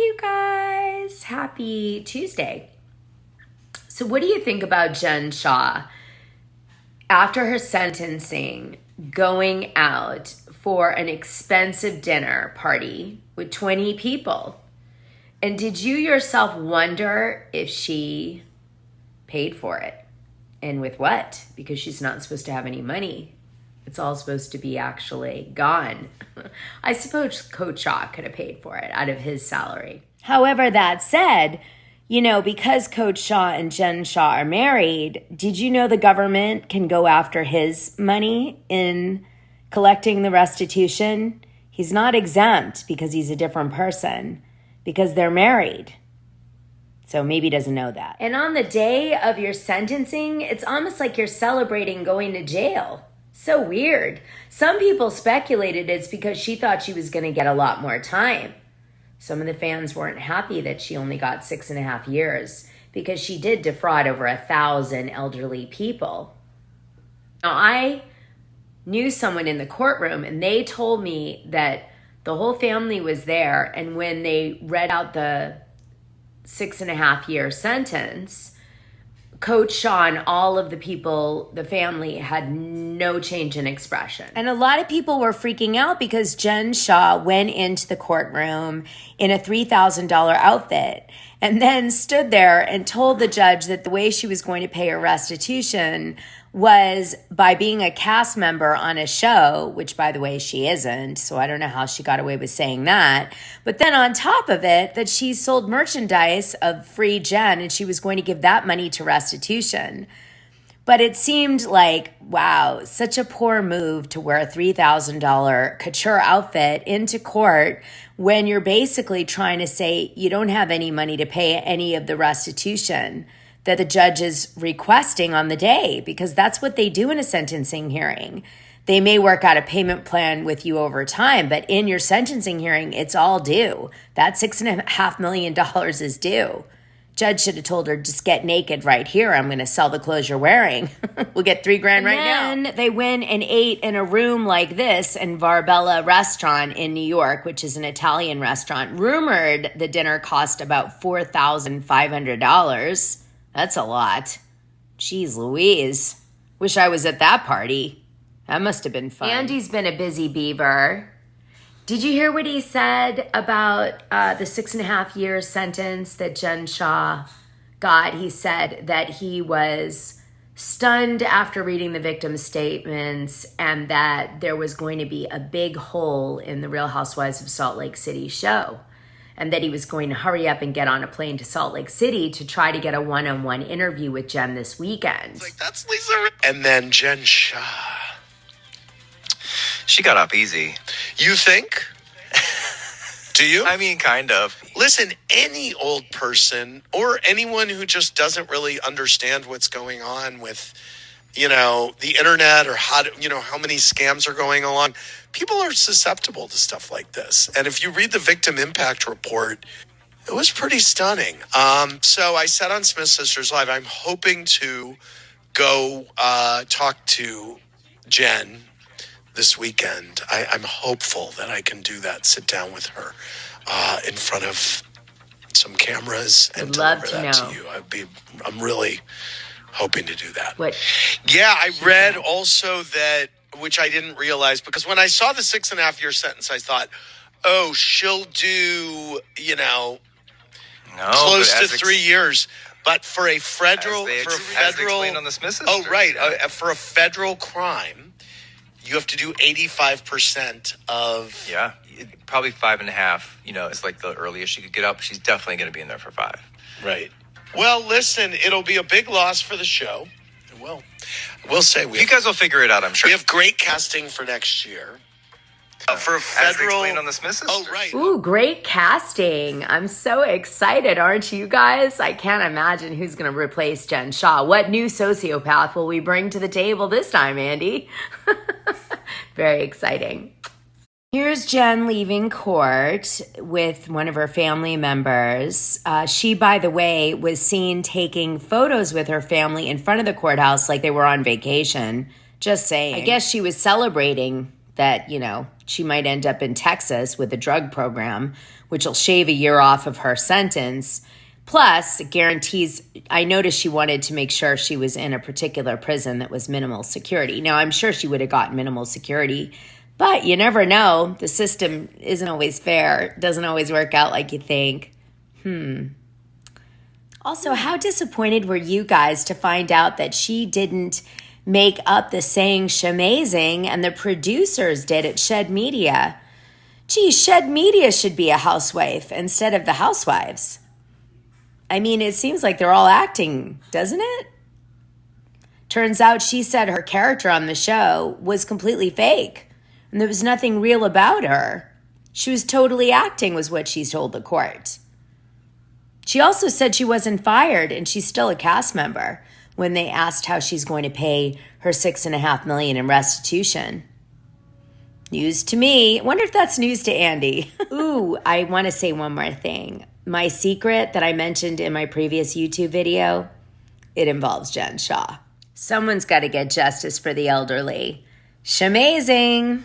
you guys. Happy Tuesday. So what do you think about Jen Shah after her sentencing going out for an expensive dinner party with 20 people? And did you yourself wonder if she paid for it? And with what? Because she's not supposed to have any money. It's all supposed to be actually gone. I suppose Coach Shah could have paid for it out of his salary. However, that said, you know, because Coach Shah and Jen Shah are married, did you know the government can go after his money in collecting the restitution? He's not exempt because he's a different person, because they're married. So maybe he doesn't know that. And on the day of your sentencing, it's almost like you're celebrating going to jail. So weird. Some people speculated it's because she thought she was going to get a lot more time. Some of the fans weren't happy that she only got 6.5 years because she did defraud over 1,000 elderly people. Now, I knew someone in the courtroom, and they told me that the whole family was there, and when they read out the 6.5 year sentence, Coach Shah and all of the people, the family, had no change in expression. And a lot of people were freaking out because Jen Shah went into the courtroom in a $3,000 outfit and then stood there and told the judge that the way she was going to pay her restitution was by being a cast member on a show, which, by the way, she isn't. So I don't know how she got away with saying that. But then on top of it, that she sold merchandise of Free Jen and she was going to give that money to restitution. But it seemed like, wow, such a poor move to wear a $3,000 couture outfit into court when you're basically trying to say you don't have any money to pay any of the restitution that the judge is requesting on the day, because that's what they do in a sentencing hearing. They may work out a payment plan with you over time, but in your sentencing hearing, it's all due. That $6.5 million is due. Judge should have told her, just get naked right here. I'm going to sell the clothes you're wearing. We'll get $3,000 right now. And then they went and ate in a room like this in Barbella Restaurant in New York, which is an Italian restaurant. Rumored the dinner cost about $4,500. That's a lot. Jeez Louise. Wish I was at that party. That must have been fun. Andy's been a busy beaver. Did you hear what he said about the 6.5 year sentence that Jen Shah got? He said that he was stunned after reading the victim's statements and that there was going to be a big hole in the Real Housewives of Salt Lake City show, and that he was going to hurry up and get on a plane to Salt Lake City to try to get a one-on-one interview with Jen this weekend. It's like, that's Lisa. And then Jen Shah. She got off easy. You think? Do you? I mean, kind of. Listen, any old person or anyone who just doesn't really understand what's going on with, you know, the internet or how many scams are going along, people are susceptible to stuff like this. And if you read the victim impact report, it was pretty stunning. So I said on Smith Sisters Live, I'm hoping to go talk to Jen this weekend. I'm hopeful that I can do that, sit down with her in front of some cameras and deliver that to you. I'm really hoping to do that. What? Yeah, I read also that, which I didn't realize, because when I saw the 6.5 year sentence, I thought, oh, she'll do, close to 3 years. But for a federal, as explained on the Smith Sisters. Oh, right. For a federal crime, you have to do 85% of. Yeah, probably 5.5. Is like the earliest she could get up. She's definitely going to be in there for 5. Right. Well, listen, it'll be a big loss for the show. It will. We'll say you guys will figure it out, I'm sure. We have great casting for next year. For a federal. As explained on the Smith Sisters. Oh, right. Ooh, great casting. I'm so excited, aren't you guys? I can't imagine who's going to replace Jen Shah. What new sociopath will we bring to the table this time, Andy? Very exciting. Here's Jen leaving court with one of her family members. She, by the way, was seen taking photos with her family in front of the courthouse like they were on vacation. Just saying. I guess she was celebrating that, she might end up in Texas with a drug program, which will shave a year off of her sentence. Plus, it guarantees, I noticed she wanted to make sure she was in a particular prison that was minimal security. Now, I'm sure she would have gotten minimal security, but you never know. The system isn't always fair. It doesn't always work out like you think. Also, how disappointed were you guys to find out that she didn't make up the saying "shamazing" and the producers did at Shed Media? Gee, Shed Media should be a housewife instead of the housewives. I mean, it seems like they're all acting, doesn't it? Turns out she said her character on the show was completely fake and there was nothing real about her. She was totally acting, was what she told the court. She also said she wasn't fired and she's still a cast member when they asked how she's going to pay her $6.5 million in restitution. News to me. Wonder if that's news to Andy. Ooh, I want to say one more thing. My secret that I mentioned in my previous YouTube video, it involves Jen Shah. Someone's got to get justice for the elderly. Shamazing.